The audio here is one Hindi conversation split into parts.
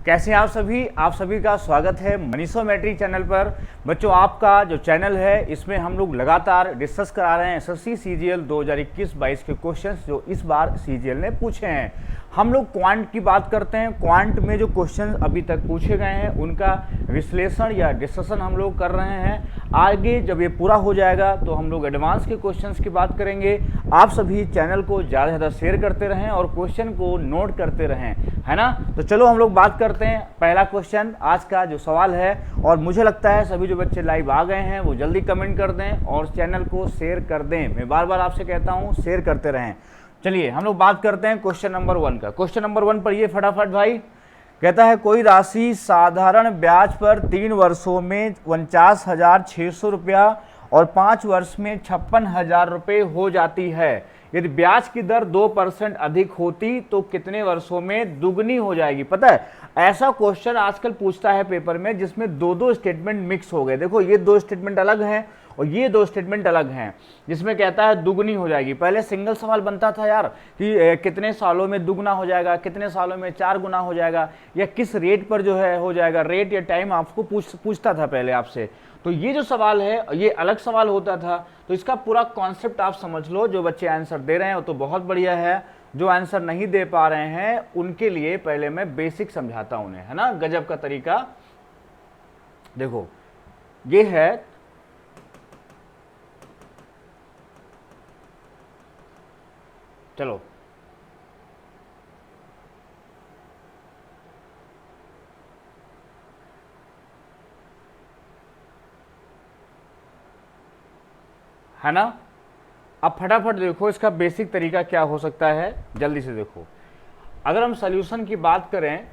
कैसे हैं आप सभी का स्वागत है मनीषोमेट्री चैनल पर। बच्चों, आपका जो चैनल है इसमें हम लोग लगातार डिस्कस करा रहे हैं एसएससी सीजीएल 2021-22 के क्वेश्चंस जो इस बार सीजीएल ने पूछे हैं। हम लोग क्वांट की बात करते हैं। क्वांट में जो क्वेश्चन अभी तक पूछे गए हैं उनका विश्लेषण या डिस्कशन हम लोग कर रहे हैं। आगे जब ये पूरा हो जाएगा तो हम लोग एडवांस के क्वेश्चंस की बात करेंगे। आप सभी चैनल को ज़्यादा से ज़्यादा शेयर करते रहें और क्वेश्चन को नोट करते रहें, है ना। तो चलो हम लोग बात करते हैं। पहला क्वेश्चन आज का जो सवाल है, और मुझे लगता है सभी जो बच्चे लाइव आ गए हैं वो जल्दी कमेंट कर दें और चैनल को शेयर कर दें। मैं बार बार आपसे कहता हूँ शेयर करते रहें। चलिए हम लोग बात करते हैं क्वेश्चन नंबर 1 का। क्वेश्चन नंबर 1 पर ये फटाफट भाई कहता है कोई राशि साधारण ब्याज पर 3 वर्षों में 49,600 रुपया और 5 वर्ष में 56,000 रुपये हो जाती है। यदि ब्याज की दर 2% अधिक होती तो कितने वर्षों में दुगनी हो जाएगी। पता है ऐसा क्वेश्चन आजकल पूछता है पेपर में जिसमें दो स्टेटमेंट मिक्स हो गए। देखो ये 2 स्टेटमेंट अलग हैं और ये 2 स्टेटमेंट अलग हैं, जिसमें कहता है दुगनी हो जाएगी। पहले सिंगल सवाल बनता था यार कि कितने सालों में दुगना हो जाएगा, कितने सालों में 4 गुना हो जाएगा, या किस रेट पर जो है हो जाएगा। रेट या टाइम आपको पूछता था पहले आपसे। तो ये जो सवाल है ये अलग सवाल होता था। तो इसका पूरा कॉन्सेप्ट आप समझ लो। जो बच्चे आंसर दे रहे हैं वो तो बहुत बढ़िया है, जो आंसर नहीं दे पा रहे हैं उनके लिए पहले मैं बेसिक समझाता हूं उन्हें, है ना। गजब का तरीका। देखो ये है चलो है ना। अब फटाफट देखो इसका बेसिक तरीका क्या हो सकता है, जल्दी से देखो। अगर हम सॉल्यूशन की बात करें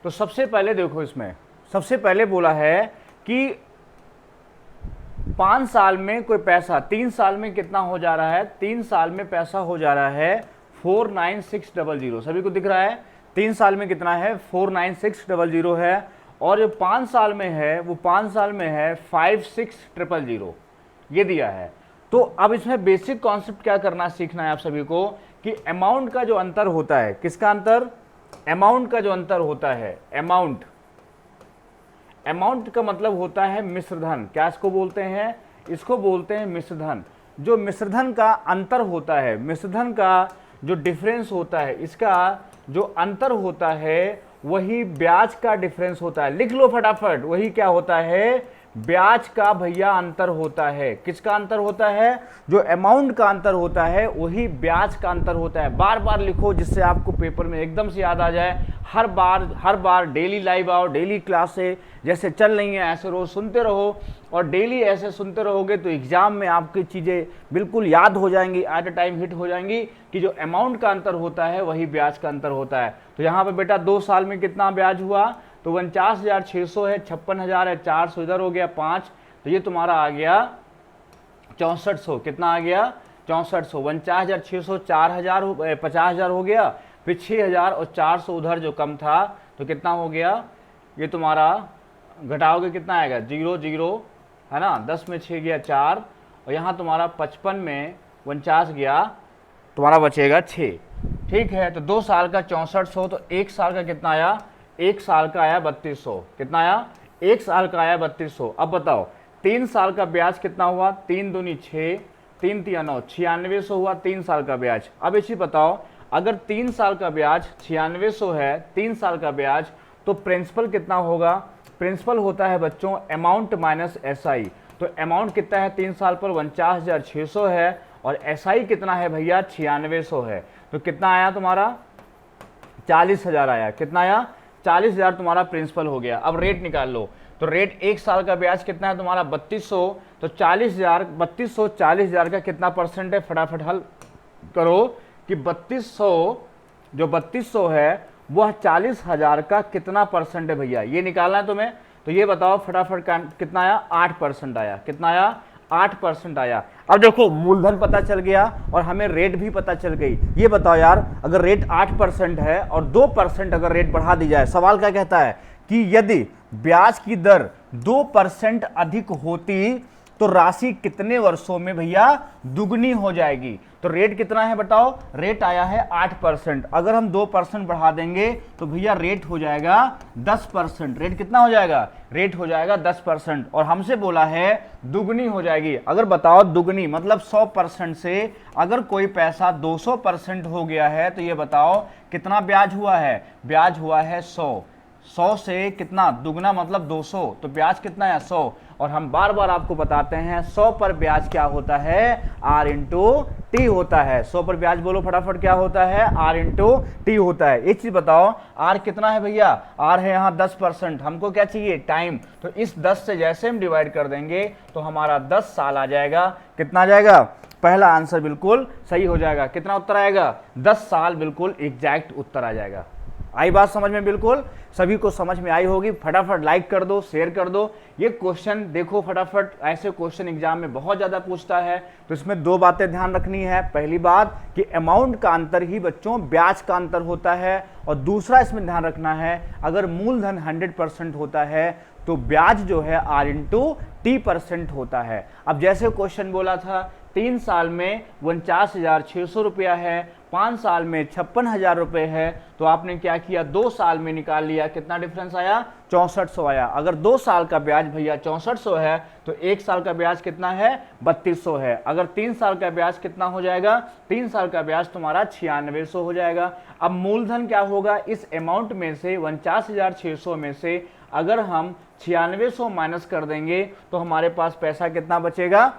तो सबसे पहले देखो, इसमें सबसे पहले बोला है कि 5 साल में कोई पैसा 3 साल में कितना हो जा रहा है। 3 साल में पैसा हो जा रहा है 49600। सभी को दिख रहा है 3 साल में कितना है 49600 है। और जो 5 साल में है वो 5 साल में है 56000 ये दिया है। तो अब इसमें बेसिक कॉन्सेप्ट क्या करना सीखना है आप सभी को कि अमाउंट का जो अंतर होता है, किसका अंतर, अमाउंट का जो अंतर होता है, अमाउंट का मतलब होता है मिश्रधन। क्या इसको बोलते हैं, इसको बोलते हैं मिश्रधन। जो मिश्रधन का अंतर होता है, मिश्रधन का जो डिफरेंस होता है, इसका जो अंतर होता है वही ब्याज का डिफरेंस होता है। लिख लो फटाफट, वही क्या होता है, ब्याज का भैया अंतर होता है। किसका अंतर होता है, जो अमाउंट का अंतर होता है वही ब्याज का अंतर होता है। बार बार लिखो जिससे आपको पेपर में एकदम से याद आ जाए। हर बार डेली लाइव आओ, डेली क्लास से जैसे चल रही हैं ऐसे रोज सुनते रहो, और डेली ऐसे सुनते रहोगे तो एग्जाम में आपकी चीज़ें बिल्कुल याद हो जाएंगी, एट अ टाइम हिट हो जाएंगी कि जो अमाउंट का अंतर होता है वही ब्याज का अंतर होता है। तो यहाँ पे बेटा 2 साल में कितना ब्याज हुआ, तो 49,600 है, 56,000 है, 400 इधर हो गया 5, तो ये तुम्हारा आ गया 6400। कितना आ गया 6400। 49,600 4000 50,000 हो गया, फिर 6,000 और 400 उधर जो कम था तो कितना हो गया, ये तुम्हारा घटाओगे कितना आएगा 0 0, है ना। 10 में 6 गया 4, और यहाँ तुम्हारा 55 में 49 गया, तुम्हारा बचेगा 6। ठीक है, तो 2 साल का 6400, तो 1 साल का कितना आया, 1 साल का आया 3200। कितना आया, 1 साल का आया 3200। अब बताओ 3 साल का ब्याज कितना हुआ, 3 दूनी 6, 3 तिया 9, 9600 हुआ 3 साल का ब्याज। अब इसी बताओ अगर 3 साल का ब्याज 9600 है, 3 साल का ब्याज, तो प्रिंसिपल कितना होगा। प्रिंसिपल होता है बच्चों अमाउंट माइनस एसआई। तो अमाउंट कितना है 3 साल पर 49,600 है, और एसआई कितना है भैया 9600 है। तो कितना आया तुम्हारा 40,000 आया। कितना आया 40,000 तुम्हारा प्रिंसिपल हो गया। अब रेट निकाल लो, तो रेट 1 साल का ब्याज कितना है तुम्हारा 3200, तो 40,000 3200 40,000 का कितना परसेंट है, फटाफट हल करो कि 3200 जो 3200 है वह 40,000 का कितना परसेंट है भैया, ये निकालना है तुम्हें। तो ये बताओ फटाफट कितना आया, 8% आया। कितना आया, 8% आया। अब देखो मूलधन पता चल गया और हमें रेट भी पता चल गई। ये बताओ यार अगर रेट 8% है और 2% अगर रेट बढ़ा दी जाए, सवाल क्या कहता है कि यदि ब्याज की दर 2% अधिक होती तो राशि कितने वर्षों में भैया दुगनी हो जाएगी। तो रेट कितना है बताओ, रेट आया है 8%। अगर हम 2% बढ़ा देंगे तो भैया रेट हो जाएगा 10%। रेट कितना हो जाएगा, रेट हो जाएगा 10%। और हमसे बोला है दुगनी हो जाएगी। अगर बताओ दुगनी मतलब 100% से अगर कोई पैसा 200% हो गया है तो ये बताओ कितना ब्याज हुआ है, ब्याज हुआ है 100 से कितना दुगना मतलब 200, तो ब्याज कितना है 100। और हम बार बार आपको बताते हैं 100 पर ब्याज क्या होता है, R इंटू टी होता है। 100 पर ब्याज बोलो फटाफट क्या होता है, R इंटू टी होता है। एक चीज बताओ R कितना है भैया, R है यहाँ 10%। हमको क्या चाहिए, टाइम। तो इस 10 से जैसे हम डिवाइड कर देंगे तो हमारा 10 साल आ जाएगा। कितना आ जाएगा, पहला आंसर बिल्कुल सही हो जाएगा। कितना उत्तर आएगा, 10 साल बिल्कुल एग्जैक्ट उत्तर आ जाएगा। आई बात समझ में, बिल्कुल सभी को समझ में आई होगी। फटाफट लाइक कर दो, शेयर कर दो। ये क्वेश्चन देखो फटाफट, ऐसे क्वेश्चन एग्जाम में बहुत ज्यादा पूछता है। तो इसमें दो बातें ध्यान रखनी है। पहली बात कि अमाउंट का अंतर ही बच्चों ब्याज का अंतर होता है, और दूसरा इसमें ध्यान रखना है अगर मूलधन 100% होता है तो ब्याज जो है R इंटू टी % होता है। अब जैसे क्वेश्चन बोला था 3 साल में 49,600 रुपया है, 5 साल में 56,000 रुपये है, तो आपने क्या किया 2 साल में निकाल लिया। कितना डिफरेंस आया, 6400 आया। अगर 2 साल का ब्याज भैया 6400 है तो 1 साल का ब्याज कितना है, 3200 है। अगर 3 साल का ब्याज कितना हो जाएगा, 3 साल का ब्याज तुम्हारा 9600 हो जाएगा। अब मूलधन क्या होगा, इस अमाउंट में से 49,600 में से अगर हम 9600 माइनस कर देंगे तो हमारे पास पैसा कितना बचेगा,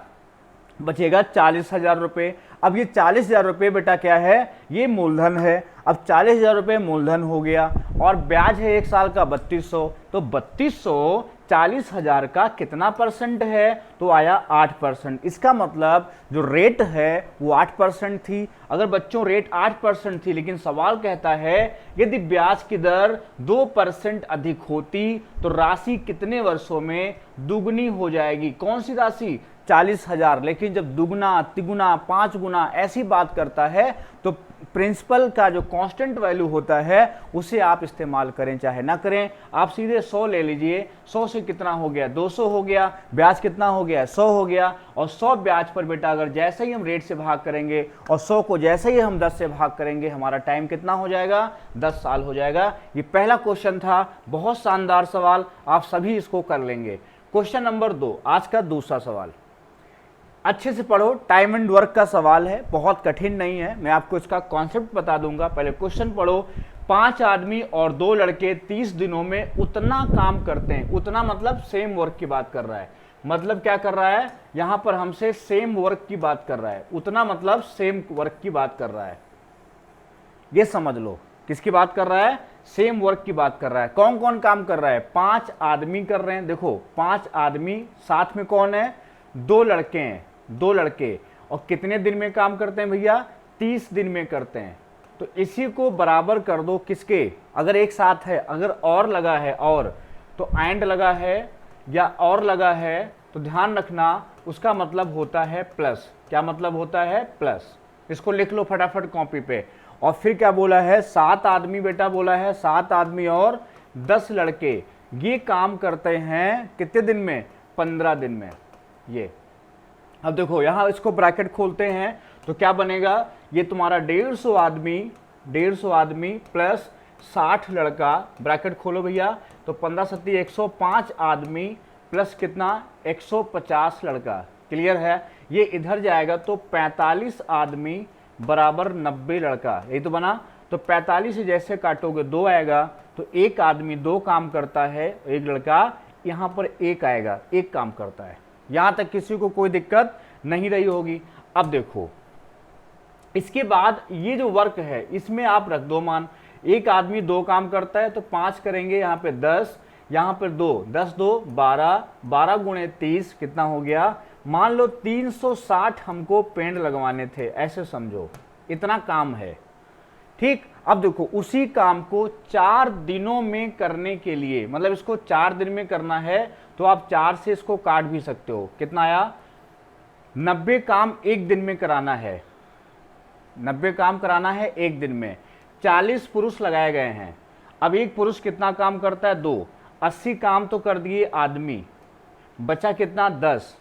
बचेगा 40,000 रुपये। अब ये 40,000 रुपये बेटा क्या है, ये मूलधन है। अब 40,000 रुपये मूलधन हो गया और ब्याज है 1 साल का 3200, तो 3200 40,000 का कितना % है, तो आया 8%। इसका मतलब जो रेट है वो 8% थी। अगर बच्चों रेट 8% थी, लेकिन सवाल कहता है यदि ब्याज की दर 2% अधिक होती तो राशि कितने वर्षों में दुगनी हो जाएगी। कौन सी राशि, 40,000। लेकिन जब दुगना, तिगुना, 5 गुना ऐसी बात करता है तो प्रिंसिपल का जो कांस्टेंट वैल्यू होता है उसे आप इस्तेमाल करें चाहे ना करें। आप सीधे 100 ले लीजिए। 100 से कितना हो गया, 200 हो गया। ब्याज कितना हो गया, 100 हो गया। और 100 ब्याज पर बेटा अगर जैसे ही हम रेट से भाग करेंगे और 100 को जैसे ही हम 10 से भाग करेंगे, हमारा टाइम कितना हो जाएगा, 10 साल हो जाएगा। ये पहला क्वेश्चन था, बहुत शानदार सवाल, आप सभी इसको कर लेंगे। क्वेश्चन नंबर 2, आज का दूसरा सवाल। अच्छे से पढ़ो, टाइम एंड वर्क का सवाल है, बहुत कठिन नहीं है। मैं आपको इसका कॉन्सेप्ट बता दूंगा, पहले क्वेश्चन पढ़ो। 5 आदमी और 2 लड़के 30 दिनों में उतना काम करते हैं। उतना मतलब सेम वर्क की बात कर रहा है। मतलब क्या कर रहा है, यहां पर हमसे सेम वर्क की बात कर रहा है। उतना मतलब सेम वर्क की बात कर रहा है, ये समझ लो। किसकी बात कर रहा है, सेम वर्क की बात कर रहा है। कौन कौन काम कर रहा है, 5 आदमी कर रहे हैं। देखो 5 आदमी, साथ में कौन है, 2 लड़के हैं। 2 लड़के, और कितने दिन में काम करते हैं भैया, 30 दिन में करते हैं। तो इसी को बराबर कर दो किसके, अगर एक साथ है, अगर और लगा है और, तो एंड लगा है या और लगा है तो ध्यान रखना उसका मतलब होता है प्लस। क्या मतलब होता है, प्लस। इसको लिख लो फटाफट कॉपी पे। और फिर क्या बोला है, 7 आदमी बेटा बोला है, 7 आदमी और 10 लड़के ये काम करते हैं कितने दिन में, 15 दिन में। ये अब देखो यहां इसको ब्रैकेट खोलते हैं तो क्या बनेगा, ये तुम्हारा 150 आदमी प्लस 60 लड़का, ब्रैकेट खोलो भैया, तो 15 सत्ती 105 आदमी प्लस कितना, 150 लड़का। क्लियर है, ये इधर जाएगा तो 45 आदमी बराबर 90 लड़का, यही तो बना। तो 45 से जैसे काटोगे 2 आएगा, तो एक आदमी 2 काम करता है, एक लड़का यहां पर 1 आएगा, 1 काम करता है। यहां तक किसी को कोई दिक्कत नहीं रही होगी। अब देखो इसके बाद ये जो वर्क है इसमें आप रख दो मान, एक आदमी 2 काम करता है तो 5 करेंगे, यहाँ पे 10, यहाँ पर 2, 10 2 12, 12 गुणे 30 कितना हो गया, मान लो 360 हमको पेंट लगवाने थे, ऐसे समझो इतना काम है। ठीक, अब देखो उसी काम को 4 दिनों में करने के लिए, मतलब इसको 4 दिन में करना है तो आप 4 से इसको काट भी सकते हो। कितना आया, 90 काम 1 दिन में कराना है, 90 काम कराना है 1 दिन में। 40 पुरुष लगाए गए हैं। अब एक पुरुष कितना काम करता है, 2, 80 काम तो कर दिए आदमी, बचा कितना, 10।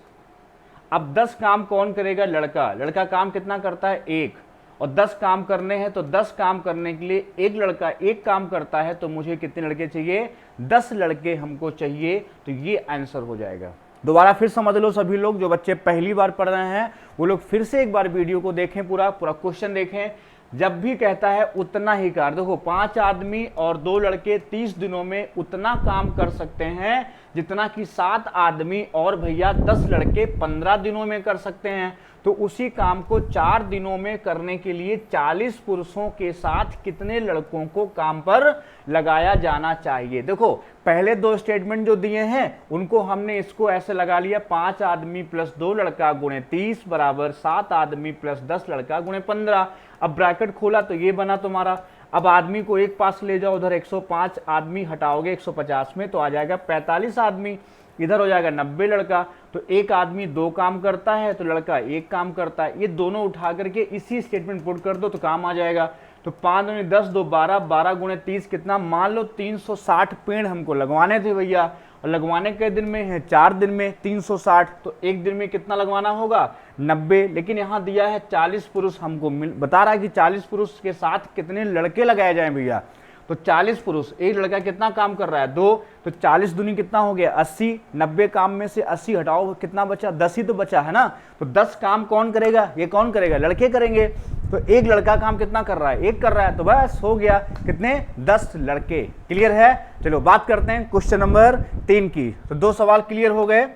अब 10 काम कौन करेगा? लड़का। लड़का काम कितना करता है? 1, और 10 काम करने हैं तो 10 काम करने के लिए एक लड़का 1 काम करता है, तो मुझे कितने लड़के चाहिए? 10 लड़के हमको चाहिए। तो ये आंसर हो जाएगा। दोबारा फिर समझ लो सभी लोग, जो बच्चे पहली बार पढ़ रहे हैं वो लोग फिर से एक बार वीडियो को देखें, पूरा क्वेश्चन देखें। जब भी कहता है उतना ही कार्य, देखो 5 आदमी और 2 लड़के 30 दिनों में उतना काम कर सकते हैं जितना कि 7 आदमी और भैया 10 लड़के 15 दिनों में कर सकते हैं। तो उसी काम को 4 दिनों में करने के लिए 40 पुरुषों के साथ कितने लड़कों को काम पर लगाया जाना चाहिए? देखो पहले 2 स्टेटमेंट जो दिए हैं उनको हमने इसको ऐसे लगा लिया, 5 आदमी प्लस 2 लड़का गुणे 30 बराबर 7 आदमी प्लस 10 लड़का गुणे 15। अब ब्रैकेट खोला तो ये बना तुम्हारा। अब आदमी को एक पास ले जाओ, उधर 105 आदमी हटाओगे 150 में तो आ जाएगा 45 आदमी, इधर हो जाएगा 90 लड़का। तो एक आदमी 2 काम करता है तो लड़का 1 काम करता है, ये दोनों उठा करके इसी स्टेटमेंट पुट कर दो तो काम आ जाएगा। तो 5 दूनी 10, 2 12, 12 गुणे 30 कितना? मान लो 360 पेड़ हमको लगवाने थे भैया, और लगवाने के दिन में है 4 दिन में 360, तो एक दिन में कितना लगवाना होगा? 90। लेकिन यहाँ दिया है 40 पुरुष, हमको बता रहा है कि 40 पुरुष के साथ कितने लड़के लगाए जाएं भैया। तो 40 पुरुष, एक लड़का कितना काम कर रहा है? 2, तो 40 दूनी कितना हो गया? 80। 90 काम में से 80 हटाओ, कितना बचा? 10 ही तो बचा है ना। तो 10 काम कौन करेगा? ये कौन करेगा? लड़के करेंगे। तो एक लड़का काम कितना कर रहा है? 1 कर रहा है, तो बस हो गया कितने? 10 लड़के। क्लियर है? चलो बात करते हैं क्वेश्चन नंबर 3 की। तो 2 सवाल क्लियर हो गए।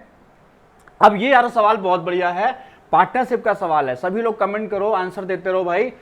अब ये यार सवाल बहुत बढ़िया है, पार्टनरशिप का सवाल है। सभी लोग कमेंट करो, आंसर देते रहो भाई,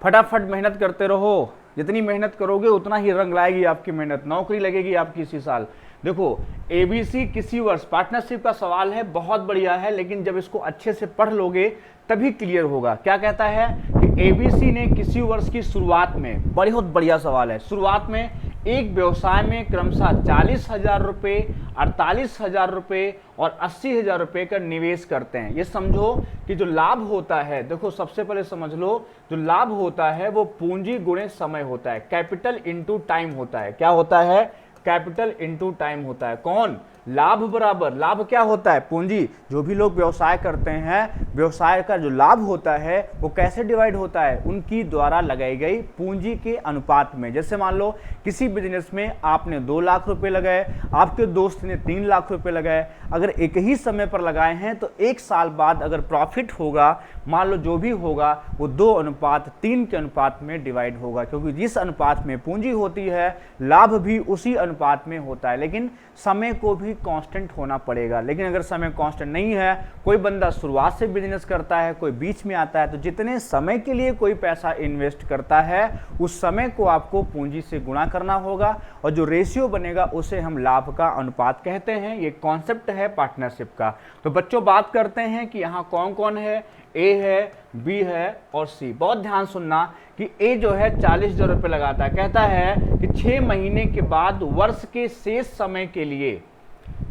फटाफट मेहनत करते रहो। जितनी मेहनत करोगे उतना ही रंग लाएगी आपकी मेहनत, नौकरी लगेगी आपकी इसी साल। देखो एबीसी किसी वर्ष, पार्टनरशिप का सवाल है, बहुत बढ़िया है, लेकिन जब इसको अच्छे से पढ़ लोगे तभी क्लियर होगा। क्या कहता है कि एबीसी ने किसी वर्ष की शुरुआत में, बहुत बढ़िया सवाल है, शुरुआत में एक व्यवसाय में क्रमशः 40,000 रुपये, 48,000 रुपये और 80,000 रुपये का निवेश करते हैं। ये समझो कि जो लाभ होता है, देखो सबसे पहले समझ लो, जो लाभ होता है वो पूंजी गुणे समय होता है, कैपिटल इनटू टाइम होता है। क्या होता है? कैपिटल इनटू टाइम होता है। कौन? लाभ बराबर, लाभ क्या होता है? पूंजी। जो भी लोग व्यवसाय करते हैं, व्यवसाय का जो लाभ होता है वो कैसे डिवाइड होता है? उनकी द्वारा लगाई गई पूंजी के अनुपात में। जैसे मान लो किसी बिजनेस में आपने 2 लाख रुपए लगाए, आपके दोस्त ने 3 लाख रुपए लगाए, अगर एक ही समय पर लगाए हैं तो 1 साल बाद अगर प्रॉफिट होगा, मान लो जो भी होगा वो 2:3 के अनुपात में डिवाइड होगा, क्योंकि जिस अनुपात में पूंजी होती है लाभ भी उसी अनुपात में होता है। लेकिन समय को भी कांस्टेंट होना पड़ेगा। लेकिन अगर समय कांस्टेंट नहीं है, कोई बंदा शुरुआत से बिजनेस करता है, कोई बीच में आता है, तो जितने समय के लिए कोई पैसा इन्वेस्ट करता है उस समय को आपको पूंजी से गुणा करना होगा, और जो रेशियो बनेगा उसे हम लाभ का अनुपात कहते हैं। ये कॉन्सेप्ट है पार्टनरशिप का। तो बच्चों बात करते हैं कि यहाँ कौन कौन है, ए है, बी है और सी। बहुत ध्यान सुनना कि ए जो है 40,000 रुपये लगाता है, कहता है कि 6 महीने के बाद वर्ष के शेष समय के लिए,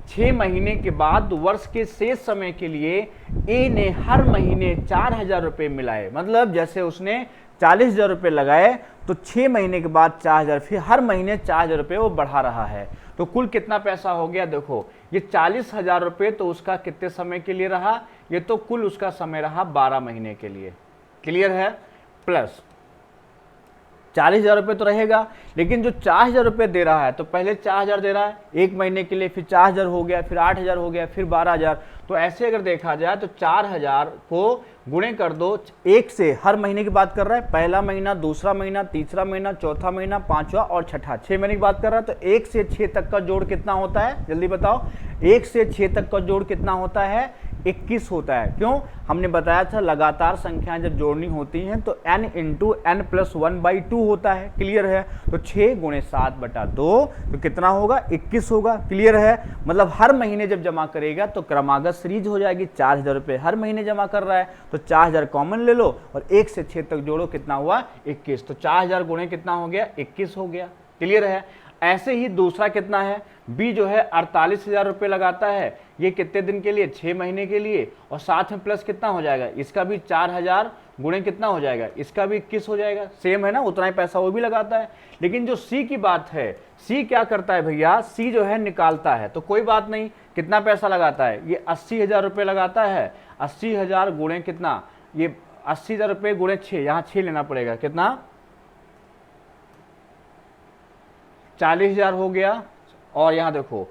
6 महीने के बाद वर्ष के शेष समय के लिए ए ने हर महीने 4,000 रुपये मिलाए। मतलब जैसे उसने 40,000 रुपये लगाए तो 6 महीने के बाद 4,000, फिर हर महीने 4,000 रुपये वो बढ़ा रहा है। तो कुल कितना पैसा हो गया? देखो ये 40,000 रुपये तो उसका कितने समय के लिए रहा? ये तो कुल उसका समय रहा 12 महीने के लिए। क्लियर है? प्लस 40,000 रुपये तो रहेगा, लेकिन जो 4,000 रुपये दे रहा है, तो पहले 4,000 दे रहा है 1 महीने के लिए, फिर 4,000 हो गया, फिर 8,000 हो गया, फिर 12,000। तो ऐसे अगर देखा जाए तो 4,000 को गुणे कर दो 1 से, हर महीने की बात कर रहा है, पहला महीना, दूसरा महीना, तीसरा महीना, चौथा महीना, 5वां और छठा, 6 महीने की बात कर रहा है। तो 1 से 6 तक का जोड़ कितना होता है? जल्दी बताओ। 1 से 6 तक का जोड़ कितना होता है? 21 होता है। क्यों? हमने बताया था लगातार संख्याएं जब जोड़नी होती हैं तो n इंटू n प्लस 1/2 होता है। क्लियर है? तो 6 गुणे 7/2 तो कितना होगा? 21 होगा। क्लियर है? मतलब हर महीने जब जमा करेगा तो क्रमागत सीरीज हो जाएगी। 4,000 रुपये हर महीने जमा कर रहा है तो 4,000 कॉमन ले लो और 1 से 6 तक जोड़ो, कितना हुआ? 21। तो 4,000 गुणे कितना हो गया? 21 हो गया। क्लियर है? ऐसे ही दूसरा कितना है? बी जो है 48,000 रुपये लगाता है, ये कितने दिन के लिए? 6 महीने के लिए, और साथ में प्लस कितना हो जाएगा? इसका भी 4,000 गुणे कितना हो जाएगा, इसका भी 21 हो जाएगा, सेम है ना, उतना ही पैसा वो भी लगाता है। लेकिन जो सी की बात है, सी क्या करता है भैया, सी जो है निकालता है, तो कोई बात नहीं, कितना पैसा लगाता है, ये 80,000 रुपये लगाता है। 80,000 गुणे कितना, ये 80,000 रुपये गुणे 6, यहाँ 6 लेना पड़ेगा, कितना 40,000 हो गया। और यहाँ देखो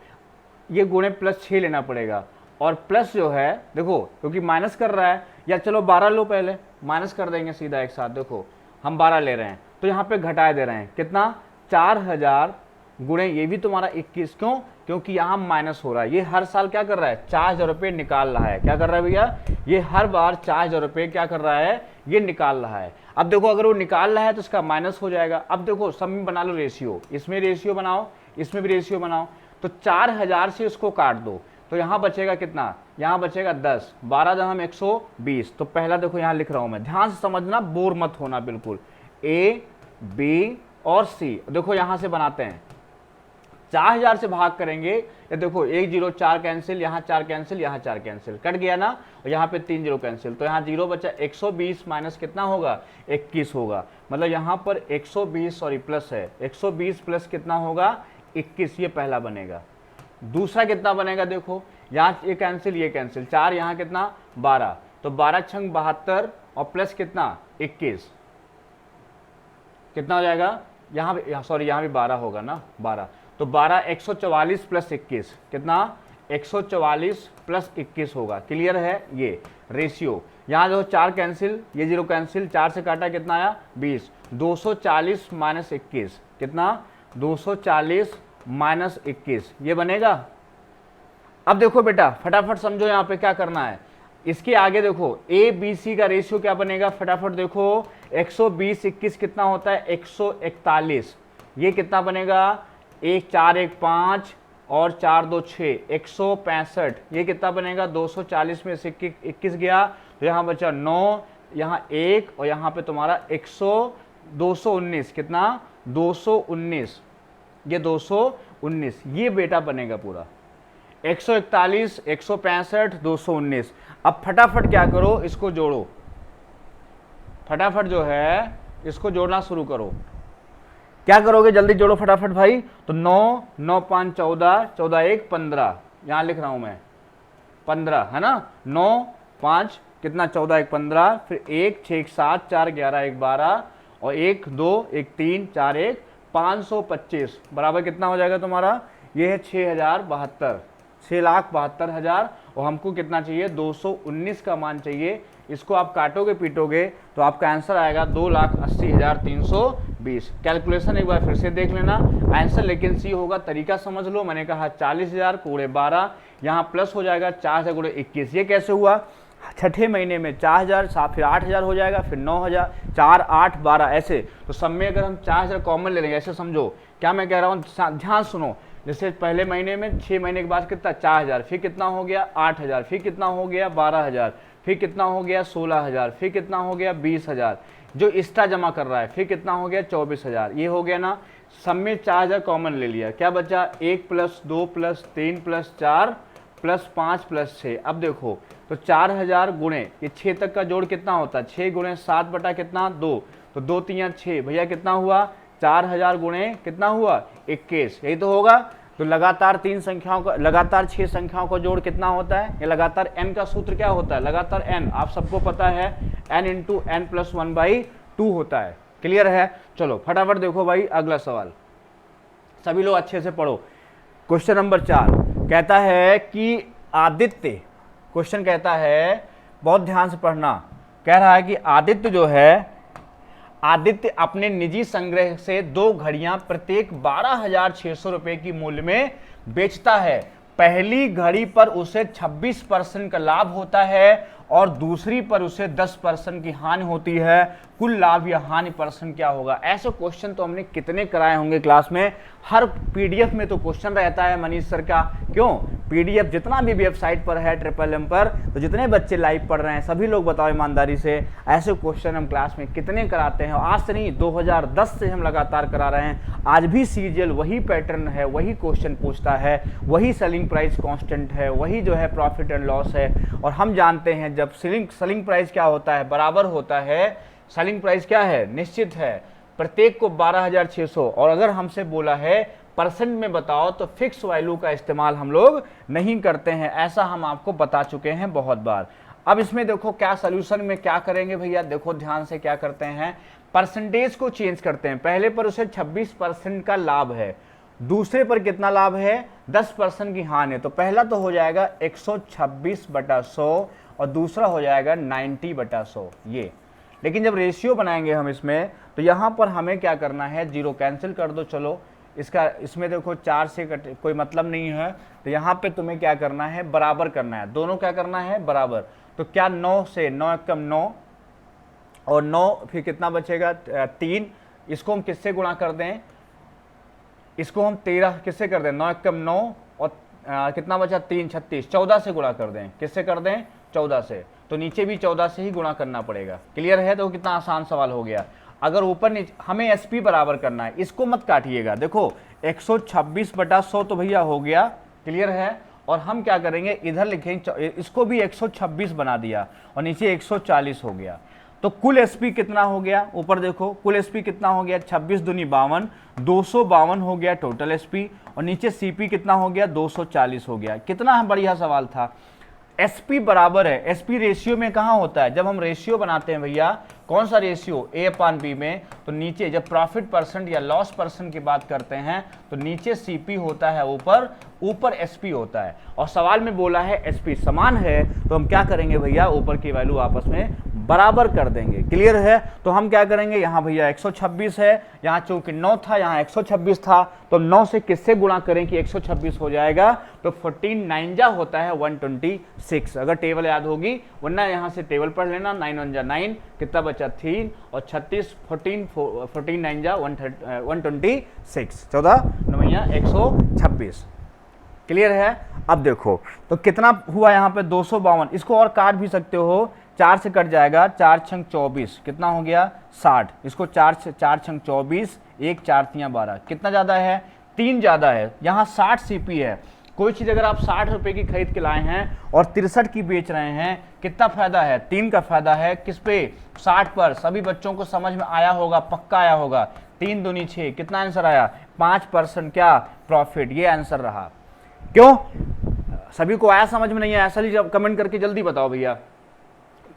ये गुणे प्लस 6 लेना पड़ेगा, और प्लस जो है देखो क्योंकि माइनस कर रहा है, या चलो 12 लो, पहले माइनस कर देंगे सीधा एक साथ। देखो हम 12 ले रहे हैं तो यहाँ पे घटाए दे रहे हैं, कितना 4,000 गुणे ये भी तुम्हारा 21, क्यों, क्योंकि यहाँ माइनस हो रहा है। ये हर साल क्या कर रहा है, 4,000 रुपये निकाल रहा है। क्या कर रहा है भैया, ये हर बार 4,000 रुपये क्या कर रहा है, ये निकाल रहा है। अब देखो अगर वो निकाल रहा है तो इसका माइनस हो जाएगा। अब देखो सब में बना लो रेशियो, इसमें रेशियो बनाओ, इसमें भी रेशियो बनाओ, तो 4,000 से इसको काट दो तो यहाँ बचेगा कितना, यहाँ बचेगा 10, 12 दहम 120। तो पहला देखो यहाँ लिख रहा हूँ मैं, ध्यान से समझना, बोर मत होना बिल्कुल। ए, बी और सी, देखो यहाँ से बनाते हैं, 4,000 से भाग करेंगे, ये देखो 1 0 4 कैंसिल, यहाँ 4 कैंसिल, यहाँ 4 कैंसिल, कट गया ना, और यहाँ पे 3 0 कैंसिल, तो यहाँ 0 बचा। 120 माइनस कितना होगा, 21 होगा। मतलब यहाँ पर 120 सॉरी प्लस है, 120 प्लस कितना होगा, 21, ये पहला बनेगा। दूसरा कितना बनेगा, देखो यहाँ ये कैंसिल, ये कैंसिल, 4 यहाँ कितना 12, तो 12 छंग 72 और प्लस कितना 21, कितना हो जाएगा, यहाँ भी सॉरी यहाँ भी 12 होगा ना, 12, तो 12 144 प्लस 21 कितना 144 प्लस 21 होगा। क्लियर है, ये रेशियो। यहाँ जो 4 कैंसिल, ये 0 कैंसिल, 4 से काटा कितना आया 20, 240 माइनस 21 कितना 240 माइनस 21, ये बनेगा। अब देखो बेटा फटाफट समझो यहाँ पे क्या करना है, इसके आगे देखो ए बी सी का रेशियो क्या बनेगा, फटाफट देखो 120 21 कितना होता है 141, ये कितना बनेगा 1 4 1 5 और 4 2 6 165, ये कितना बनेगा 240 में से 21 गया तो यहाँ बचा 9, यहाँ 1 और यहाँ पे तुम्हारा 219 कितना 219, ये 219, ये बेटा बनेगा पूरा 141 165 219। अब फटाफट क्या करो, इसको जोड़ो, फटाफट जो है इसको जोड़ना शुरू करो। क्या करोगे, जल्दी जोड़ो फटाफट भाई। तो 9 9 5 14 14 1 15, यहां लिख रहा हूं मैं 15 है ना, 9 5 कितना 14 1 15, फिर 1 6 1 7 4 11 1 12 और 1 2 1 3 4 1 525 बराबर कितना हो जाएगा तुम्हारा, ये है 6,072, 6,72,000, और हमको कितना चाहिए 219 का मान चाहिए। इसको आप काटोगे पीटोगे तो आपका आंसर आएगा 2,80,320। कैलकुलेशन एक बार फिर से देख लेना आंसर, लेकिन सी होगा, तरीका समझ लो। मैंने कहा 40,000 गुणे 12, यहाँ प्लस हो जाएगा 4,000 गुणे 21। ये कैसे हुआ, छठे महीने में 4,000, फिर 8,000 हो जाएगा, फिर 9,000, 4 8 12 ऐसे। तो सब में अगर हम 4,000 कॉमन ले लेंगे, ऐसे समझो क्या मैं कह रहा हूँ, ध्यान सुनो। जैसे पहले महीने में 6 महीने के बाद कितना 4,000, फिर कितना हो गया 8,000, फिर कितना हो गया 12,000, फिर कितना हो गया 16,000, फिर कितना हो गया 20,000, जो एक्स्ट्रा जमा कर रहा है, फिर कितना हो गया 24,000। ये हो गया ना, सब में 4,000 कॉमन ले लिया, क्या बचा 1 + 2 + 3 + 4 + 5 + 6। अब देखो तो 4,000 गुणे ये 6 तक का जोड़ कितना होता है, 6 गुणे 7 बटा कितना 2, तो 2 3 6 भैया कितना हुआ 4,000 गुणे कितना हुआ 21, यही तो होगा। तो लगातार 3 संख्याओं का, लगातार 6 संख्याओं का जोड़ कितना होता है, ये लगातार n का सूत्र क्या होता है, लगातार n, आप सबको पता है n × n + 1/2 होता है। क्लियर है, चलो फटाफट देखो भाई अगला सवाल, सभी लोग अच्छे से पढ़ो। क्वेश्चन नंबर 4 कहता है कि आदित्य, क्वेश्चन कहता है, बहुत ध्यान से पढ़ना, कह रहा है कि आदित्य जो है, आदित्य अपने निजी संग्रह से 2 घड़ियां प्रत्येक 12,600 रुपए की मूल्य में बेचता है। पहली घड़ी पर उसे 26% का लाभ होता है और दूसरी पर उसे 10% की हानि होती है। कुल लाभ या हानि परसेंट क्या होगा। ऐसे क्वेश्चन तो हमने कितने कराए होंगे क्लास में, हर पीडीएफ में तो क्वेश्चन रहता है मनीष सर का, क्यों PDF जितना भी वेबसाइट पर है MMM पर, तो जितने बच्चे लाइव पढ़ रहे हैं सभी लोग बताओ ईमानदारी से, ऐसे क्वेश्चन हम क्लास में कितने कराते हैं? आज से नहीं, 2010 से हम लगातार करा रहे हैं। आज भी CGL वही पैटर्न है, वही क्वेश्चन पूछता है, वही सेलिंग प्राइस कांस्टेंट है, वही जो है प्रॉफिट एंड लॉस है। और हम जानते हैं जब सेलिंग प्राइस क्या होता है, बराबर होता है। सेलिंग प्राइस क्या है? निश्चित है, प्रत्येक को 12,600। और अगर हमसे बोला है परसेंट में बताओ, तो फिक्स वैल्यू का इस्तेमाल हम लोग नहीं करते हैं, ऐसा हम आपको बता चुके हैं बहुत बार। अब इसमें देखो क्या सोल्यूशन में क्या करेंगे भैया, देखो ध्यान से क्या करते हैं, परसेंटेज को चेंज करते हैं। पहले पर उसे 26% का लाभ है, दूसरे पर कितना लाभ है? 10% की हानि है। तो पहला तो हो जाएगा 126/100 और दूसरा हो जाएगा 90/100 ये। लेकिन जब रेशियो बनाएंगे हम इसमें, तो यहाँ पर हमें क्या करना है, जीरो कैंसिल कर दो। चलो इसमें देखो 4 से कोई मतलब नहीं है, तो यहाँ पे तुम्हें क्या करना है, बराबर करना है, दोनों क्या करना है, बराबर। तो क्या 9 से 9 एकम 9 और 9 फिर कितना बचेगा 3, इसको हम किससे गुणा कर दें, इसको हम 13 किससे कर दें, 9 एकम 9 और कितना बचा 3 36, 14 से गुणा कर दें। किससे कर दें? 14 से। तो नीचे भी 14 से ही गुणा करना पड़ेगा। क्लियर है? तो कितना आसान सवाल हो गया। अगर ऊपर नीचे हमें SP बराबर करना है, इसको मत काटिएगा। देखो 126/100 तो भैया हो गया, क्लियर है। और हम क्या करेंगे, इधर लिखेंगे, इसको भी 126 बना दिया और नीचे 140 हो गया। तो कुल SP कितना हो गया, ऊपर देखो कुल SP कितना हो गया, 26 दूनी 52, 252 हो गया टोटल SP। और नीचे CP कितना हो गया, 240 हो गया। कितना बढ़िया सवाल था। SP बराबर है, SP रेशियो में कहाँ होता है, जब हम रेशियो बनाते हैं भैया, कौन सा रेशियो, A/B में, तो नीचे जब प्रॉफिट परसेंट या लॉस परसेंट की बात करते हैं तो नीचे CP होता है, ऊपर SP होता है। और सवाल में बोला है SP समान है, तो हम क्या करेंगे भैया, ऊपर की वैल्यू आपस में बराबर कर देंगे। क्लियर है? तो हम क्या करेंगे, यहाँ भैया 126 है, यहाँ चूंकि 9 था, यहाँ 126 था, तो 9 से किससे गुणा करें कि 126 हो जाएगा, तो 14 9 जा होता है 126। अगर टेबल याद होगी, वरना यहाँ से टेबल पढ़ लेना, 9 1 जा 9, कितना बचा 3 और 36, 14 9 जा 126, 14 9 126। क्लियर है? अब देखो तो कितना हुआ यहाँ पे 252, इसको और काट भी सकते हो, 4 से कट जाएगा, 4 छंग 24, कितना हो गया 60। इसको 4 छंग 24, 1 4 3 12, कितना ज़्यादा है, 3 ज़्यादा है। यहाँ 60 CP है। कोई चीज़ अगर आप 60 रुपये की खरीद के लाए हैं और 63 की बेच रहे हैं, कितना फायदा है, 3 का फायदा है। किस पे, 60 पर। सभी बच्चों को समझ में आया होगा, पक्का आया होगा। 3 दूनी 6, कितना आंसर आया, 5% क्या प्रॉफिट, ये आंसर रहा। क्यों? सभी को आया समझ में? नहीं आया असली, जब कमेंट करके जल्दी बताओ भैया।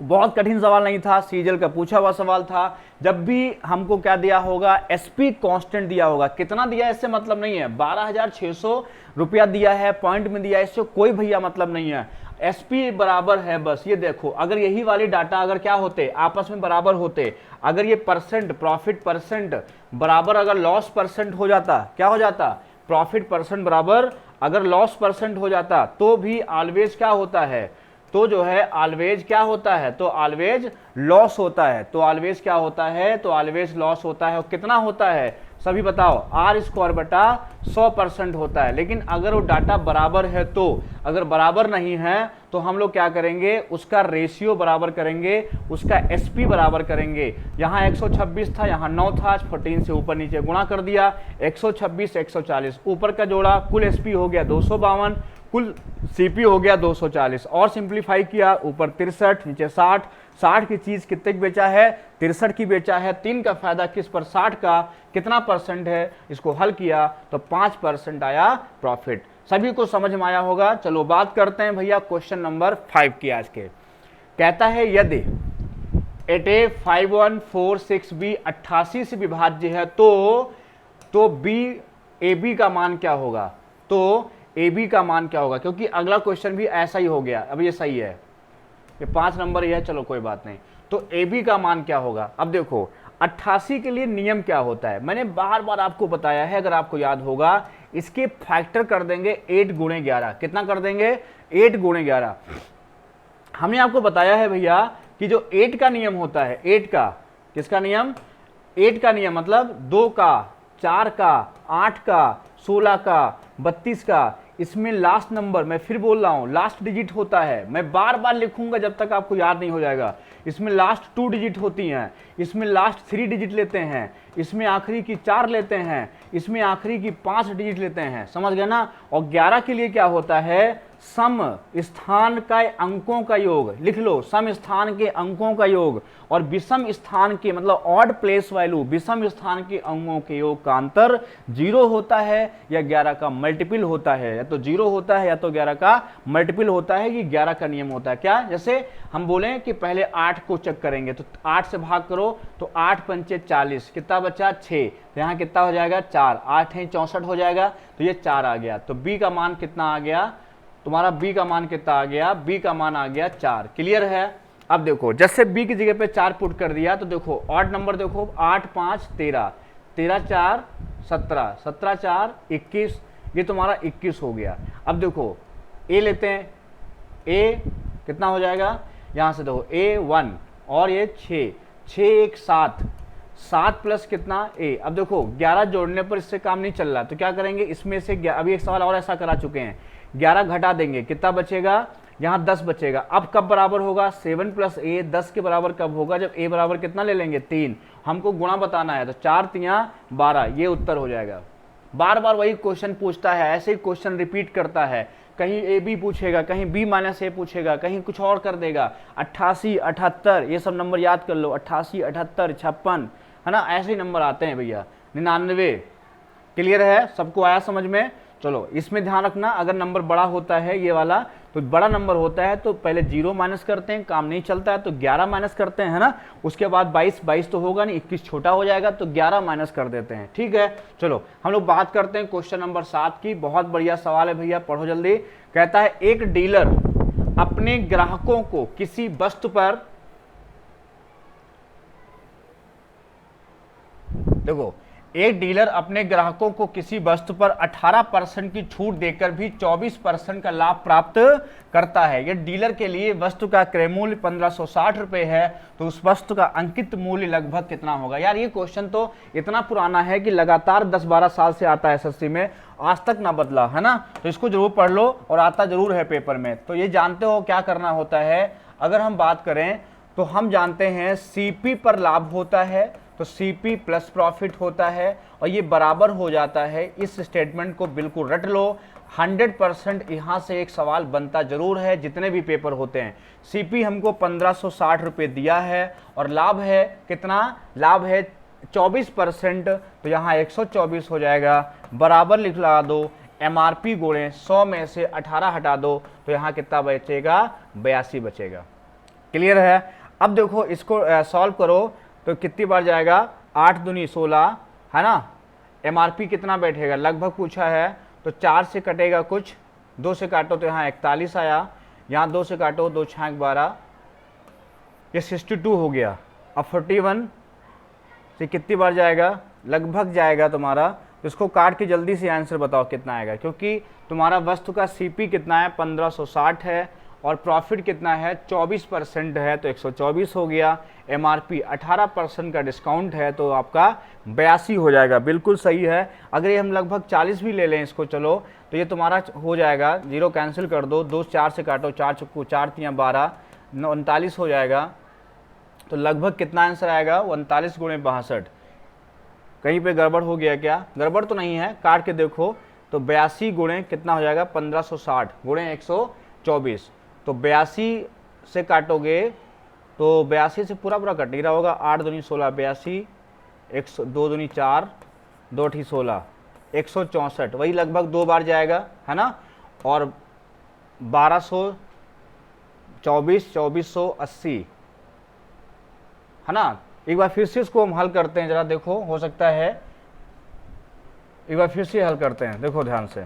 बहुत कठिन सवाल नहीं था, CGL का पूछा हुआ सवाल था। जब भी हमको क्या दिया होगा, SP कांस्टेंट दिया होगा। कितना दिया इससे मतलब नहीं है, 12,600 रुपया दिया है, पॉइंट में दिया है, इससे कोई भैया मतलब नहीं है। SP बराबर है बस। ये देखो, अगर यही वाले डाटा अगर क्या होते, आपस में बराबर होते, अगर ये परसेंट, प्रॉफिट परसेंट बराबर अगर लॉस परसेंट हो जाता, क्या हो जाता, प्रॉफिट परसेंट बराबर अगर लॉस परसेंट हो जाता, तो भी ऑलवेज क्या होता है, तो जो है ऑलवेज क्या होता है, तो ऑलवेज लॉस होता है। तो ऑलवेज क्या होता है, तो ऑलवेज लॉस होता है। और कितना होता है, सभी बताओ, R²/100% होता है। लेकिन अगर वो डाटा बराबर है, तो अगर बराबर नहीं है तो हम लोग क्या करेंगे, उसका रेशियो बराबर करेंगे, उसका SP बराबर करेंगे। यहाँ 126 था, यहाँ 9 था, 14 से ऊपर नीचे गुणा कर दिया, 126 140, ऊपर का जोड़ा, कुल SP हो गया 252, कुल CP हो गया 240। और सिंप्लीफाई किया, ऊपर 63 नीचे 60, 60 की चीज कितने की बेचा है, 63 की बेचा है। 3 का फायदा किस पर, 60 का, कितना परसेंट है, इसको हल किया तो 5% आया प्रॉफिट। सभी को समझ में आया होगा। चलो बात करते हैं भैया क्वेश्चन नंबर 5 की आज के। कहता है यदि 5146B 88 से विभाज्य है तो AB का मान क्या होगा, तो AB का मान क्या होगा, क्योंकि अगला क्वेश्चन भी ऐसा ही हो गया। अब ये सही है, ये 5 नंबर ही है, चलो कोई बात नहीं। तो AB का मान क्या होगा। अब देखो 88 के लिए नियम क्या होता है, मैंने बार बार आपको बताया है, अगर आपको याद होगा, इसके फैक्टर कर देंगे 8 गुणे 11। कितना कर देंगे, 8 गुणे 11। हमने आपको बताया है भैया कि जो 8 का नियम होता है, 8 का, किसका नियम, 8 का नियम मतलब 2 का, 4 का, 8 का, 16 का, 32 का, इसमें लास्ट नंबर, मैं फिर बोल रहा हूं, लास्ट डिजिट होता है, मैं बार बार लिखूंगा जब तक आपको याद नहीं हो जाएगा। इसमें लास्ट 2 डिजिट होती हैं, इसमें लास्ट 3 डिजिट लेते हैं, इसमें आखिरी की 4 लेते हैं, इसमें आखिरी की 5 डिजिट लेते हैं, समझ गए ना। और 11 के लिए क्या होता है, सम स्थान का अंकों का योग, लिख लो, सम स्थान के अंकों का योग, और विषम स्थान के मतलब ऑड प्लेस वैल्यू, विषम स्थान के अंकों के योग का अंतर 0 होता है या 11 का मल्टीपल होता है, या तो 0 होता है या तो 11 का मल्टीपल होता है। ये 11 का नियम होता है। क्या, जैसे हम बोले कि पहले 8 को चेक करेंगे, तो 8 से भाग करो तो 8 पंचे 40, कितना बचा 6, तो यहाँ कितना हो जाएगा 4, 8 है 64 हो जाएगा, तो ये 4 आ गया। तो बी का मान कितना आ गया तुम्हारा, बी का मान कितना आ गया, बी का मान आ गया 4। क्लियर है। अब देखो, जैसे बी की जगह पे 4 पुट कर दिया, तो देखो ऑड नंबर देखो, 8 5 13, 13 4 17, 17 4 21, ये तुम्हारा 21 हो गया। अब देखो ए लेते हैं, ए कितना हो जाएगा, यहां से देखो ए 1 और ये 6, 6 1 7, 7 प्लस कितना ए। अब देखो 11 जोड़ने पर इससे काम नहीं चल रहा, तो क्या करेंगे, इसमें से अभी एक सवाल और ऐसा करा चुके हैं, 11 घटा देंगे, कितना बचेगा, यहाँ 10 बचेगा। अब कब बराबर होगा, 7 प्लस ए 10 के बराबर कब होगा, जब ए बराबर कितना ले लेंगे 3, हमको गुणा बताना है, तो 4 3 12, ये उत्तर हो जाएगा। बार बार वही क्वेश्चन पूछता है, ऐसे ही क्वेश्चन रिपीट करता है, कहीं ए बी पूछेगा, कहीं बी माइनस ए पूछेगा, कहीं कुछ और कर देगा। 88 78 ये सब नंबर याद कर लो, 88 78 56, है ना, ऐसे ही नंबर आते हैं भैया। 99। क्लियर है, सबको आया समझ में। चलो इसमें ध्यान रखना, अगर नंबर बड़ा होता है ये वाला, तो बड़ा नंबर होता है तो पहले 0 माइनस करते हैं, काम नहीं चलता है तो 11 माइनस करते हैं, है ना। उसके बाद 22 तो होगा नहीं, 21 छोटा हो जाएगा तो 11 माइनस कर देते हैं। ठीक है, चलो हम लोग बात करते हैं क्वेश्चन नंबर 7 की। बहुत बढ़िया सवाल है भैया, पढ़ो जल्दी। कहता है एक डीलर अपने ग्राहकों को किसी वस्तु पर, देखो एक डीलर अपने ग्राहकों को किसी वस्तु पर 18% की छूट देकर भी 24% का लाभ प्राप्त करता है। यह डीलर के लिए वस्तु का क्रय मूल्य 1560 रुपए है, तो उस वस्तु का अंकित मूल्य लगभग कितना होगा। यार ये क्वेश्चन तो इतना पुराना है कि लगातार 10-12 साल से आता है एसएससी में, आज तक ना बदला, है ना। तो इसको जरूर पढ़ लो और आता जरूर है पेपर में। तो ये जानते हो क्या करना होता है। अगर हम बात करें तो हम जानते हैं सीपी पर लाभ होता है, तो सीपी प्लस प्रॉफिट होता है, और ये बराबर हो जाता है। इस स्टेटमेंट को बिल्कुल रट लो, 100% यहाँ से एक सवाल बनता जरूर है जितने भी पेपर होते हैं। सीपी हमको 1560 रुपये दिया है और लाभ है कितना, लाभ है 24%, तो यहाँ 124 हो जाएगा। बराबर लिख लगा दो, एमआरपी गुणे 100 में से 18 हटा दो, तो यहाँ कितना बचेगा, 82 बचेगा। क्लियर है। अब देखो इसको सॉल्व करो तो कितनी बार जाएगा, 8 दूनी 16, है ना। एमआरपी कितना बैठेगा, लगभग पूछा है, तो 4 से कटेगा कुछ, 2 से काटो तो यहाँ 41 आया, यहाँ 2 से काटो 2 6 12, ये 62 हो गया। अब 41 से कितनी बार जाएगा, लगभग जाएगा तुम्हारा। तो इसको काट के जल्दी से आंसर बताओ कितना आएगा, क्योंकि तुम्हारा वस्तु का सीपी कितना है 1560 है और प्रॉफिट कितना है 24% है, तो 124 हो गया। एमआरपी 18% का डिस्काउंट है, तो आपका 82 हो जाएगा। बिल्कुल सही है। अगर ये हम लगभग 40 भी ले लें इसको, चलो तो ये तुम्हारा हो जाएगा, 0 कैंसिल कर दो, 2 4 से काटो, 4 चुक्कू 4 3 12, 39 हो जाएगा। तो लगभग कितना आंसर आएगा, 39 गुणे 62। कहीं पे गड़बड़ हो गया क्या, गड़बड़ तो नहीं है, काट के देखो। तो 82 गुणे कितना हो जाएगा, 1560 गुणे 124, तो 82 से काटोगे तो 82 से पूरा कट नहीं रहा होगा। 8 दूनी 16, 82, 2 दूनी 4, 2 ठी 16, 164, वही लगभग 2 बार जाएगा, है ना। और 1224, 2480, है ना। एक बार फिर से इसको हम हल करते हैं, जरा देखो, हो सकता है एक बार फिर से हल करते हैं, देखो ध्यान से,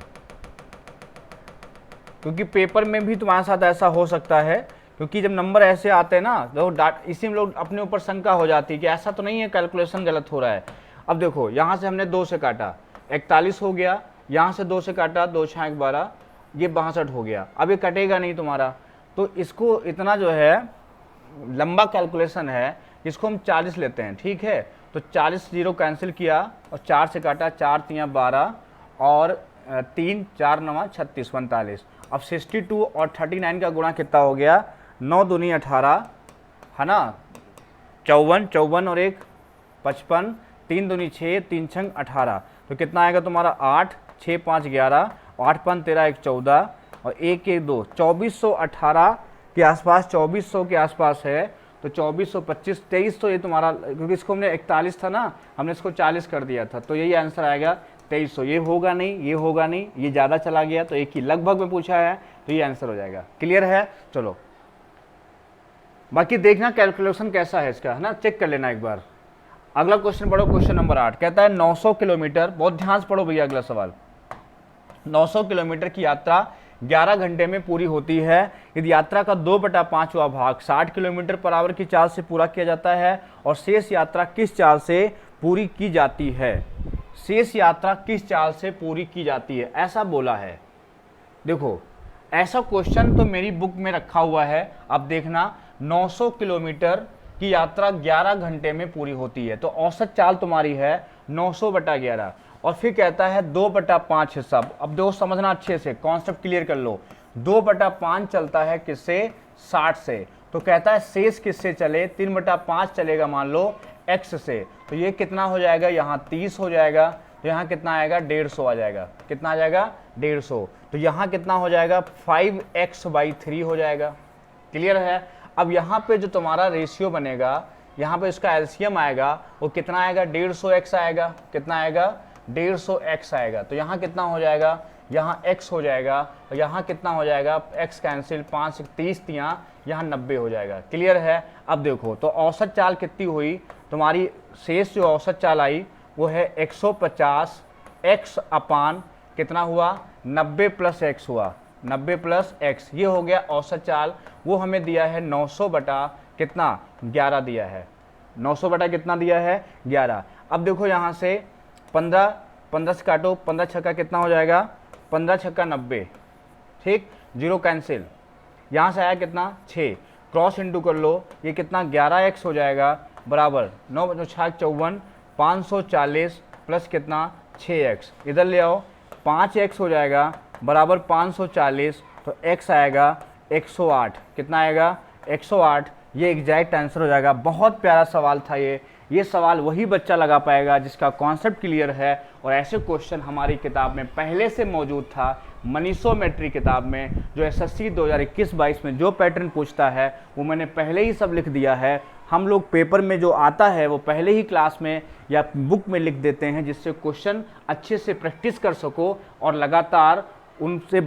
क्योंकि पेपर में भी तुम्हारे साथ ऐसा हो सकता है। क्योंकि जब नंबर ऐसे आते हैं ना, तो इसी में लोग अपने ऊपर शंका हो जाती है कि ऐसा तो नहीं है कैलकुलेशन गलत हो रहा है। अब देखो यहाँ से हमने 2 से काटा, 41 हो गया, यहाँ से 2 से काटा, 2 6 12, ये 62 हो गया। अब ये कटेगा नहीं तुम्हारा, तो इसको इतना जो है लंबा कैलकुलेशन है, इसको हम 40 लेते हैं, ठीक है। तो 40 0 कैंसिल किया और 4 से काटा, 4 3 12, और 3 4 9 36 45। अब 62 और 39 का गुणा कितना हो गया, 9 दूनी 18 है ना, 54 54 और 1 55, 3 दूनी 6 3 छंग 18, तो कितना आएगा तुम्हारा 8 6 5 11, 8 5 13 1 14 और 1 1 2 2418 के आसपास, 2400 के आसपास है। तो 2425 2300 ये तुम्हारा, क्योंकि इसको हमने 41 था ना, हमने इसको 40 कर दिया था, तो यही आंसर आएगा 2300। ये होगा नहीं, ये होगा नहीं, ये ज़्यादा चला गया, तो एक ही लगभग में पूछा है, तो ये आंसर हो जाएगा। क्लियर है? चलो बाकी देखना कैलकुलेशन कैसा है इसका, है ना, चेक कर लेना एक बार। अगला क्वेश्चन पढ़ो, क्वेश्चन नंबर 8 कहता है 900 किलोमीटर, बहुत ध्यान से पढ़ो भैया अगला सवाल। 900 किलोमीटर की यात्रा 11 घंटे में पूरी होती है। यदि यात्रा का 2/5वां भाग 60 किलोमीटर पर आवर की चाल से पूरा किया जाता है और शेष यात्रा किस चाल से पूरी की जाती है? शेष यात्रा किस चाल से पूरी की जाती है, ऐसा बोला है। देखो ऐसा क्वेश्चन तो मेरी बुक में रखा हुआ है, अब देखना 900 किलोमीटर की यात्रा 11 घंटे में पूरी होती है, तो औसत चाल तुम्हारी है 900/11 और फिर कहता है 2/5 हिस्सा। अब दोस्त समझना अच्छे से, कॉन्सेप्ट क्लियर कर लो। 2/5 चलता है किससे? 60 से, तो कहता है शेष किससे चले? 3/5 चलेगा मान लो x से, तो ये कितना हो जाएगा, यहाँ 30 हो जाएगा, तो यहाँ कितना आएगा 150 आ जाएगा। कितना आ जाएगा? 150। तो यहाँ कितना हो जाएगा 5x/3 हो जाएगा। क्लियर है? अब यहाँ पे जो तुम्हारा रेशियो बनेगा, यहाँ पे इसका एलसीएम आएगा, वो कितना आएगा 150x आएगा। कितना आएगा? 150x आएगा। तो यहाँ कितना हो जाएगा, यहाँ x हो जाएगा, और यहाँ कितना हो जाएगा, x कैंसिल, 5 30 यहाँ 90 हो जाएगा। क्लियर है? अब देखो तो औसत चाल कितनी हुई तुम्हारी, शेष जो औसत चाल आई वो है 150 x अपान कितना हुआ 90 प्लस x हुआ, 90 प्लस x, ये हो गया औसत चाल। वो हमें दिया है 900 बटा कितना 11 दिया है, 900 बटा कितना दिया है 11। अब देखो यहाँ से 15 से काटो, 15 छक्का कितना हो जाएगा, 15 छक्का 90, ठीक, 0 कैंसिल, यहाँ से आया कितना 6, क्रॉस इंटू कर लो, ये कितना 11x हो जाएगा बराबर 9 × 6 = 54, 540 प्लस कितना 6x, इधर ले आओ 5x हो जाएगा बराबर 540, तो x आएगा 108। कितना आएगा 108, ये एग्जैक्ट आंसर हो जाएगा। बहुत प्यारा सवाल था ये सवाल वही बच्चा लगा पाएगा जिसका कॉन्सेप्ट क्लियर है, और ऐसे क्वेश्चन हमारी किताब में पहले से मौजूद था, मनीषोमेट्री किताब में, जो एसएससी 2021-22 में जो पैटर्न पूछता है वो मैंने पहले ही सब लिख दिया है। हम लोग पेपर में जो आता है वो पहले ही क्लास में या बुक में लिख देते हैं, जिससे क्वेश्चन अच्छे से प्रैक्टिस कर सको और लगातार उनसे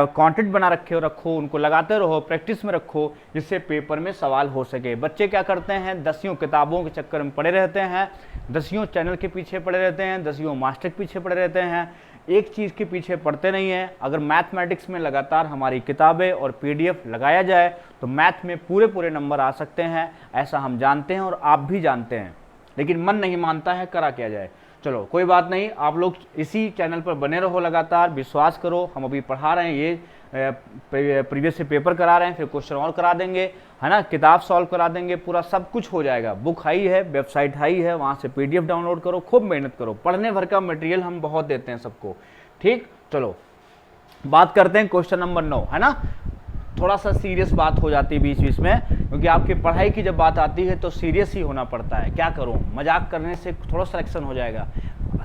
कंटेंट बना रखो, उनको लगाते रहो, प्रैक्टिस में रखो, जिससे पेपर में सवाल हो सके। बच्चे क्या करते हैं, दसियों किताबों के चक्कर में पड़े रहते हैं, दसियों चैनल के पीछे पड़े रहते हैं, दसियों मास्टर के पीछे पड़े रहते हैं, एक चीज़ के पीछे पढ़ते नहीं हैं। अगर मैथमेटिक्स में लगातार हमारी किताबें और पीडीएफ लगाया जाए तो मैथ में पूरे नंबर आ सकते हैं, ऐसा हम जानते हैं और आप भी जानते हैं, लेकिन मन नहीं मानता है, करा क्या जाए। चलो कोई बात नहीं, आप लोग इसी चैनल पर बने रहो, लगातार विश्वास करो। हम अभी पढ़ा रहे हैं, ये प्रीवियस से पेपर करा रहे हैं, फिर क्वेश्चन और करा देंगे, है ना, किताब सॉल्व करा देंगे, पूरा सब कुछ हो जाएगा। बुक हाई है, वेबसाइट हाई है, वहाँ से पीडीएफ डाउनलोड करो, खूब मेहनत करो, पढ़ने भर का मटेरियल हम बहुत देते हैं सबको, ठीक। चलो बात करते हैं क्वेश्चन नंबर 9, है ना। थोड़ा सा सीरियस बात हो जाती है बीच बीच में, क्योंकि आपकी पढ़ाई की जब बात आती है तो सीरियस ही होना पड़ता है। क्या करूं, मजाक करने से थोड़ा सिलेक्शन हो जाएगा,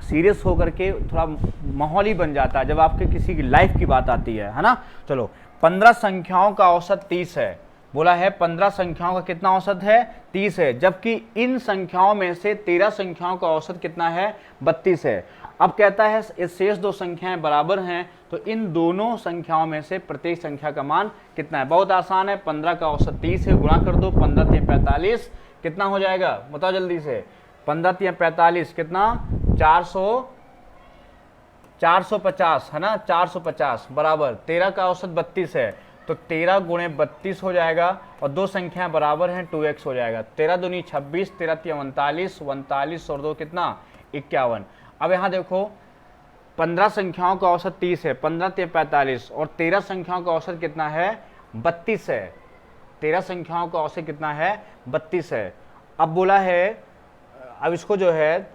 सीरियस होकर के थोड़ा माहौल ही बन जाता है जब आपके किसी की लाइफ की बात आती है ना। चलो 15 संख्याओं का औसत 30 है, बोला है 15 संख्याओं का कितना औसत है 30 है, जबकि इन संख्याओं में से 13 संख्याओं का औसत कितना है 32 है। अब कहता है इस शेष दो संख्याएं बराबर हैं, तो इन दोनों संख्याओं में से प्रत्येक संख्या का मान कितना है। बहुत आसान है, 15 का औसत 30 है, गुणा कर दो, 15 × 45 कितना हो जाएगा, बताओ जल्दी से। 15 × 45 कितना 450 है ना, 450 बराबर 13 का औसत 32 है, तो 13 × 32 हो जाएगा, और दो संख्याएं बराबर हैं 2x हो जाएगा। 13 दूनी 26, 13 × 39, 39 और 2 कितना 51। अब यहाँ देखो 15 संख्याओं का औसत 30 है, 15 × 45, और 13 संख्याओं का औसत कितना है 32 है, 13 संख्याओं का औसत कितना है 32 है। अब बोला है, अब इसको जो है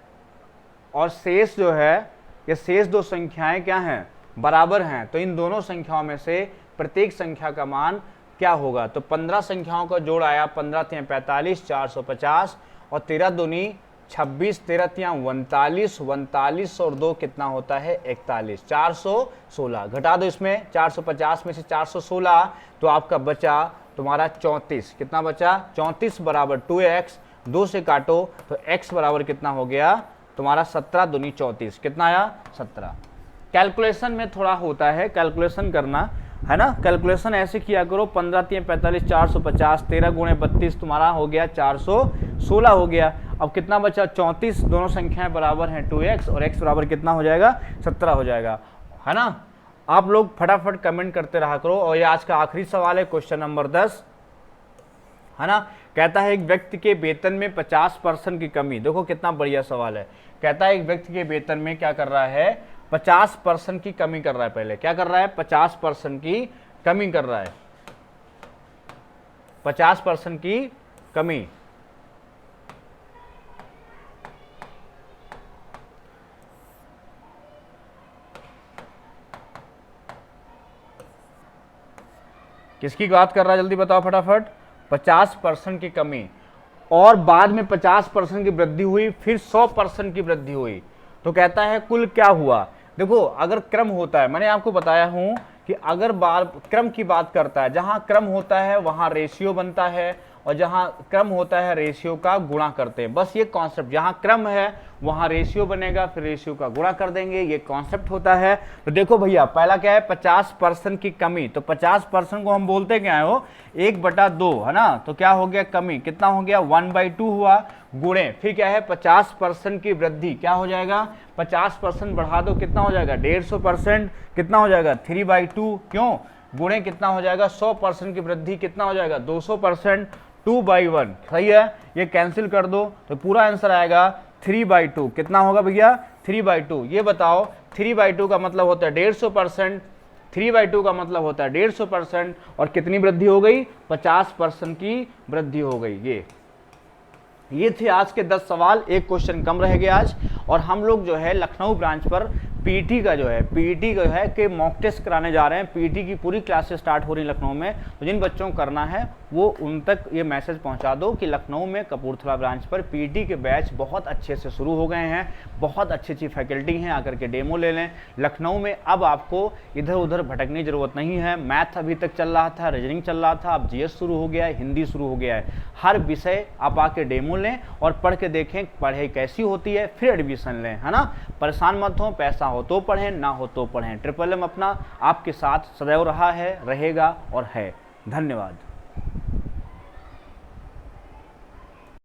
और शेष जो है ये शेष दो संख्याएं क्या हैं, बराबर हैं, तो इन दोनों संख्याओं में से प्रत्येक संख्या का मान क्या होगा। तो 15 संख्याओं का जोड़ आया, 15 तियां 45, 450 और 13 दूनी 26, 13 तियां 39, 39 और 2 कितना होता है 41, 416। घटा दो इसमें 450 में से 416, तो आपका बचा तुम्हारा 34। कितना बचा 34 बराबर 2x, 2 से काटो तो x बराबर कितना हो गया तुम्हारा 17 दूनी 34, कितना आया 17। कैलकुलेशन में थोड़ा होता है कैलकुलेशन करना, है ना। कैलकुलेशन ऐसे किया करो, 15 तियां 45, 450, 13 गुणे 32 तुम्हारा हो गया 416 हो गया। अब कितना बचा 34, दोनों संख्याएं बराबर हैं 2x और x बराबर कितना हो जाएगा 17 हो जाएगा, है ना। आप लोग फटाफट कमेंट करते रहा करो। और ये आज का आखिरी सवाल है, क्वेश्चन नंबर 10, है ना। कहता है एक व्यक्ति के वेतन में 50% की कमी, देखो कितना बढ़िया सवाल है। कहता है एक व्यक्ति के वेतन में क्या कर रहा है 50% की कमी कर रहा है। पहले क्या कर रहा है 50% की कमी कर रहा है, 50% की कमी। किसकी बात कर रहा है जल्दी बताओ फटाफट। 50% की कमी और बाद में 50% की वृद्धि हुई, फिर 100% की वृद्धि हुई, तो कहता है कुल क्या हुआ। देखो अगर क्रम होता है, मैंने आपको बताया हूं कि अगर बार क्रम की बात करता है, जहां क्रम होता है वहां रेशियो बनता है और जहां क्रम होता है रेशियो का गुणा करते हैं। बस ये कॉन्सेप्ट, जहां क्रम है वहां रेशियो बनेगा, फिर रेशियो का गुणा कर देंगे, ये कॉन्सेप्ट होता है। तो देखो भैया पहला क्या है 50% की कमी, तो 50% को हम बोलते क्या है वो 1/2, है ना। तो क्या हो गया कमी, कितना हो गया 1/2 हुआ, गुणे फिर क्या है 50% की वृद्धि, क्या हो जाएगा 50% बढ़ा दो कितना हो जाएगा 150%, कितना हो जाएगा 3/2, क्यों गुणे कितना हो जाएगा 100% की वृद्धि कितना हो जाएगा 200%, 2/1, सही है। ये कैंसिल कर दो तो पूरा आंसर आएगा 3/2, कितना होगा भैया 3/2। ये बताओ 3/2 का मतलब होता है 150%, 3/2 का मतलब होता है 150% और कितनी वृद्धि हो गई 50% की वृद्धि हो गई। ये थे आज के 10 सवाल, एक क्वेश्चन कम रह गया आज। और हम लोग जो है लखनऊ ब्रांच पर पीटी का जो है कि मॉक टेस्ट कराने जा रहे हैं। पीटी की पूरी क्लासेस स्टार्ट हो रही लखनऊ में, तो जिन बच्चों को करना है वो उन तक ये मैसेज पहुंचा दो कि लखनऊ में कपूरथला ब्रांच पर पीटी के बैच बहुत अच्छे से शुरू हो गए हैं, बहुत अच्छी फैकल्टी हैं, आकर के डेमो ले लें। लखनऊ में अब आपको इधर उधर भटकने की जरूरत नहीं है। मैथ अभी तक चल रहा था, रीजनिंग चल रहा था, अब जीएस शुरू हो गया है, हिंदी शुरू हो गया है। हर विषय आप आके डेमो लें और पढ़ के देखें पढ़ाई कैसी होती है, फिर एडमिशन लें, है ना। परेशान मत हो, पैसा हो तो पढ़ें, ना हो तो पढ़ें। ट्रिपल एम अपना आपके साथ सदैव रहा है, रहेगा और है। धन्यवाद।